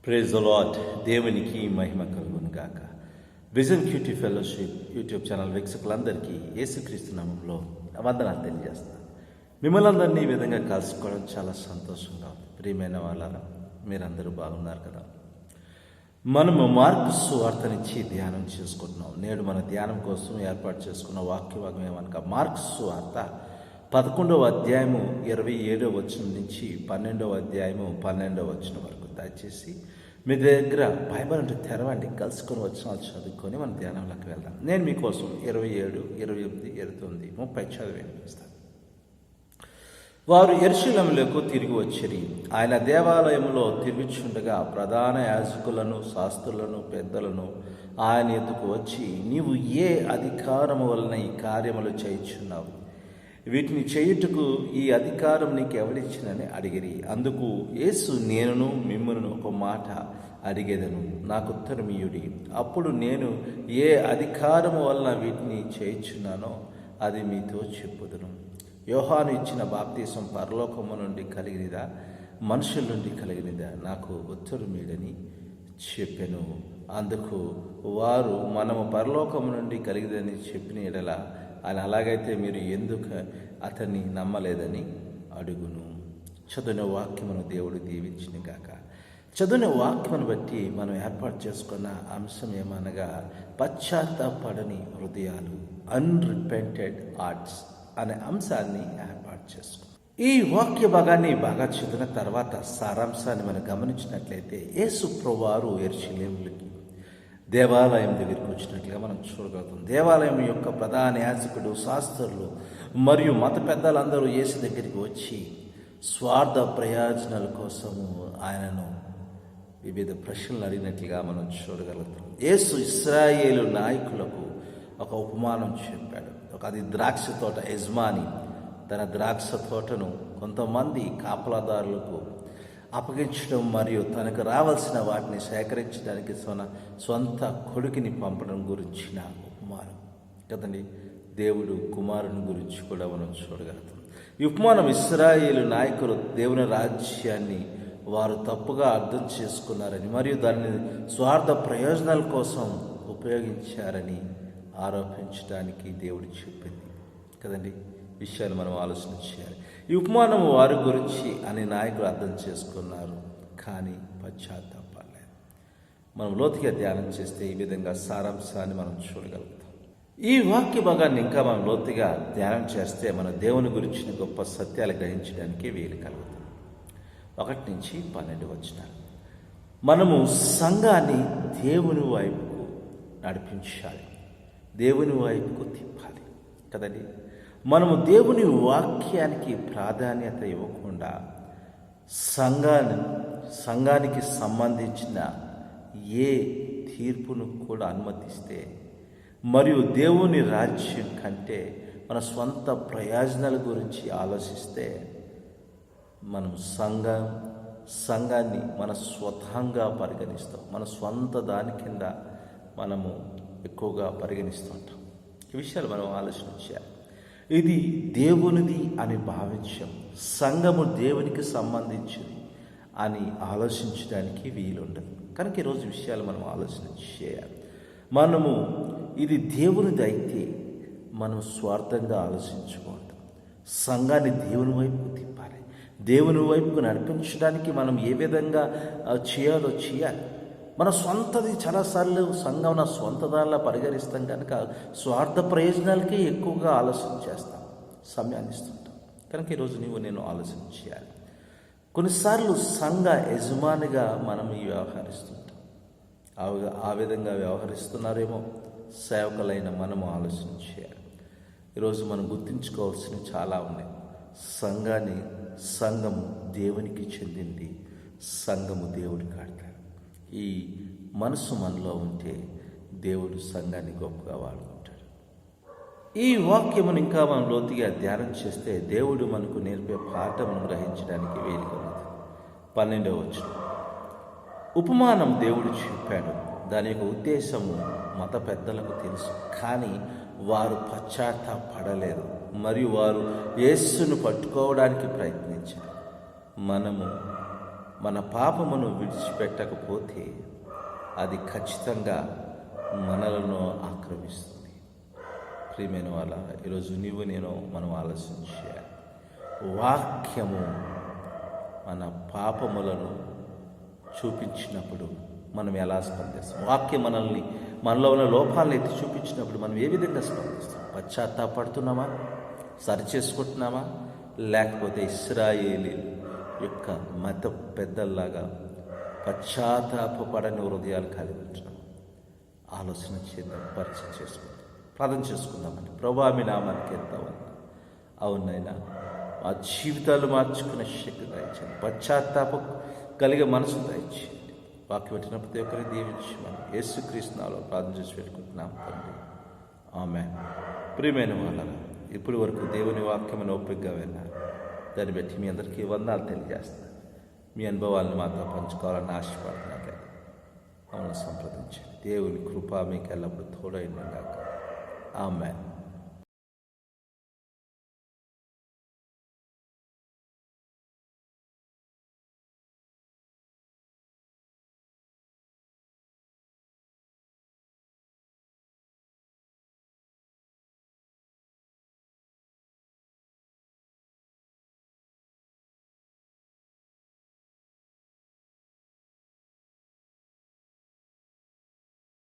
Praise the lord. దేవునికి మహిమ కలుగును గాక. Vision QT fellowship YouTube channel వీక్షకులందరికీ యేసుక్రీస్తు నామంలో వందనాలు తెలియజేస్తాను. మిమ్మల్ని అందరినీ ఈ విధంగా కలుసుకోవడం చాలా సంతోషంగా ఉంది. ప్రియమైన వాళ్ళారా, మీరందరూ బాగున్నారు కదా. మనము మార్కు సువార్తనిచ్చి ధ్యానం చేసుకుంటున్నాం. నేడు మన ధ్యానం కోసం ఏర్పాటు చేసుకున్న వాక్యం ఏమనగా మార్కు సువార్త 11వ అధ్యాయము 27వ వచనం నుంచి 12వ అధ్యాయము 12వ వచనం వరకు. దయచేసి మీ దగ్గర బైబిల్ అంటే తెరవండి, కలుసుకొని వచనాలు చదువుకొని మన ధ్యానంలోకి వెళ్దాం. నేను మీకోసం 27, 28, 29, 30 చదివి వినిపిస్తాను. వారు యెరూషలేమునకు తిరిగి వచ్చిరి. ఆయన దేవాలయంలో తిరుగుచుండగా ప్రధాన యాజకులను, శాస్త్రులను, పెద్దలను ఆయన ఎద్దుకు వచ్చి, నీవు ఏ అధికారము వలన ఈ కార్యములు చేయుచున్నావు? వీటిని చేయుటకు ఈ అధికారం నీకు ఎవరిచ్చినని అడిగిరి. అందుకు యేసు, నేనును మిమ్మును ఒక మాట అడిగేదను, నాకు ఉత్తరమియుడి. అప్పుడు నేను ఏ అధికారము వలన వీటిని చేయుచున్నానో అది మీతో చెప్పుదును. యోహాను ఇచ్చిన బాప్తీసం పరలోకము నుండి కలిగినదా, మనుషుల నుండి కలిగినదా? నాకు ఉత్తరమియుడని చెప్పెను. అందుకు వారు, మనము పరలోకము నుండి కలిగిదని చెప్పిన ఎడల అని, అలాగైతే మీరు ఎందుకు అతన్ని నమ్మలేదని అడుగును. చదివిన వాక్యమును దేవుడు దీవించిన గాక. చదివిన వాక్యమును బట్టి మనం ఏర్పాటు చేసుకున్న అంశం ఏమనగా, పశ్చాత్తాపడని హృదయాలు, అన్రిపెంటెడ్ హార్ట్స్ అనే అంశాన్ని ఏర్పాటు చేసుకున్నాం. ఈ వాక్య భాగాన్ని బాగా చదివిన తర్వాత సారాంశాన్ని మనం గమనించినట్లయితే, యేసు ప్రభువారు యెరూషలేములోకి దేవాలయం దగ్గరికి వచ్చినట్లుగా మనం చూడగలుగుతాం. దేవాలయం యొక్క ప్రధాన యాజకుడు, శాస్త్రులు మరియు మత పెద్దలందరూ యేసు దగ్గరికి వచ్చి స్వార్థ ప్రయోజనాల కోసము ఆయనను వివిధ ప్రశ్నలు అడిగినట్లుగా మనం చూడగలుగుతాం. యేసు ఇశ్రాయేలు నాయకులకు ఒక ఉపమానం చెప్పాడు. అది ద్రాక్ష తోట యజమాని తన ద్రాక్ష తోటను కొంతమంది కాపలాదారులకు అప్పగించడం మరియు తనకు రావాల్సిన వాటిని సేకరించడానికి సొంత కొడుకుని పంపడం గురించిన ఉపమానం కదండి. దేవుడు కుమారుని గురించి కూడా మనం చూడగలుగుతాం. ఈ ఉపమానం ఇశ్రాయేలు నాయకులు దేవుని రాజ్యాన్ని వారు తప్పుగా అర్థం చేసుకున్నారని మరియు దానిని స్వార్థ ప్రయోజనాల కోసం ఉపయోగించారని ఆరోపించడానికి దేవుడు చెప్పింది కదండి. విషయాలు మనం ఆలోచన చేయాలి. ఈ ఉపమానం వారి గురించి అని నాయకులు అర్థం చేసుకున్నారు, కానీ పశ్చాత్తాపడలేదు. మనం లోతుగా ధ్యానం చేస్తే ఈ విధంగా సారాంశాన్ని మనం చూడగలుగుతాం. ఈ వాక్య భాగాన్ని ఇంకా మనం లోతుగా ధ్యానం చేస్తే మన దేవుని గురించిన గొప్ప సత్యాలు గ్రహించడానికి వీలు కలుగుతుంది. 1 నుంచి 12 వచనాలు. మనము సంఘాన్ని దేవుని వైపుకు నడిపించాలి, దేవుని వైపుకు తిప్పాలి కదండి. మనము దేవుని వాక్యానికి ప్రాధాన్యత ఇవ్వకుండా సంఘానికి సంబంధించిన ఏ తీర్పును కూడా అనుమతిస్తే, మరియు దేవుని రాజ్యం కంటే మన స్వంత ప్రయోజనాల గురించి ఆలోచిస్తే, మనం సంఘాన్ని మన స్వతంగా పరిగణిస్తాం. మన స్వంత దాని కింద మనము ఎక్కువగా పరిగణిస్తుంటాం. ఈ విషయాలు మనం ఆలోచన చేయాలి. ఇది దేవునిది అని భావించాం, సంఘము దేవునికి సంబంధించింది అని ఆలోచించడానికి వీలుండదు. కనుక ఈరోజు విషయాలు మనం ఆలోచన చేయాలి. మనము ఇది దేవునిది అయితే మనం స్వార్థంగా ఆలోచించుకుంటాం. సంఘాన్ని దేవుని వైపుకు తిప్పాలి, దేవుని వైపుకు నడిపించడానికి మనం ఏ విధంగా చేయాలో చేయాలి. మన సొంతది చాలాసార్లు సంఘం నా సొంత దానిలా పరిగణిస్తాం కనుక స్వార్థ ప్రయోజనాలకే ఎక్కువగా ఆలోచన చేస్తాం, సమయాన్ని ఇస్తుంటాం. కనుక ఈరోజు నేను ఆలోచన చేయాలి. కొన్నిసార్లు సంఘ యజమానిగా మనం వ్యవహరిస్తుంటాం. ఆ విధంగా వ్యవహరిస్తున్నారేమో సేవకులైన మనము ఆలోచన చేయాలి. ఈరోజు మనం గుర్తుంచుకోవాల్సినవి చాలా ఉన్నాయి. సంఘము దేవునికి చెందింది, సంఘము దేవుడికి ఆడతాడు. ఈ మనసు మనలో ఉంటే దేవుడు సంఘాన్ని గొప్పగా వాడుకుంటాడు. ఈ వాక్యమును ఇంకా మనం లోతుగా ధ్యానం చేస్తే దేవుడు మనకు నేర్పే పాఠమును గ్రహించడానికి వేదిక ఉంది. 12వ వచనం. ఉపమానం దేవుడు చెప్పాడు, దాని యొక్క ఉద్దేశము మత పెద్దలకు తెలుసు, కానీ వారు పశ్చాత్తాపడలేదు మరియు వారు యేసును పట్టుకోవడానికి ప్రయత్నించారు. మన పాపమును విడిచిపెట్టకపోతే అది ఖచ్చితంగా మనలను ఆక్రమిస్తుంది. ప్రియమైన వాళ్ళ, ఈరోజు నేను మనం ఆలోచించాలి. వాక్యము మన పాపములను చూపించినప్పుడు మనం ఎలా స్పందిస్తాం? వాక్యం మనలో ఉన్న లోపాలను ఎత్తి చూపించినప్పుడు మనం ఏ విధంగా స్పందిస్తాం? పశ్చాత్తాపడుతున్నామా? సరిచేసుకుంటున్నామా? లేకపోతే ఇశ్రాయేలీ యొక్క మత పెద్దల్లాగా పశ్చాత్తాపడని హృదయాలు కలిగి ఉంటున్నాం? ఆలోచన చేద్దాం, పరిచయం చేసుకుందాం, ప్రార్థన చేసుకుందామండి. ప్రభువా, మీ నామానికి ఎంత అవునైనా మా జీవితాలు మార్చుకునే శక్తి దయచేయండి. పశ్చాత్తాపం కలిగే మనసు దయచేయండి. వాక్యం పెట్టిన ప్రతి ఒక్కరిని దీవించమని యేసుక్రీస్తు నామములో ప్రార్థన చేసి పెట్టుకుంటున్నాం తండ్రి. ఆమేన్. ప్రియమైన వాళ్ళరా, ఇప్పటి వరకు దేవుని వాక్యమైన ఓపికగా విన్నారు. దాన్ని బట్టి మీ అందరికీ వందనాలు తెలియజేస్తాను. మీ అనుభవాలను మాతో పంచుకోవాలని ఆశపడుతున్నట్లయితే మమ్మల్ని సంప్రదించండి. దేవుని కృప మీకు ఎల్లప్పుడూ తోడైన గాక. ఆమేన్.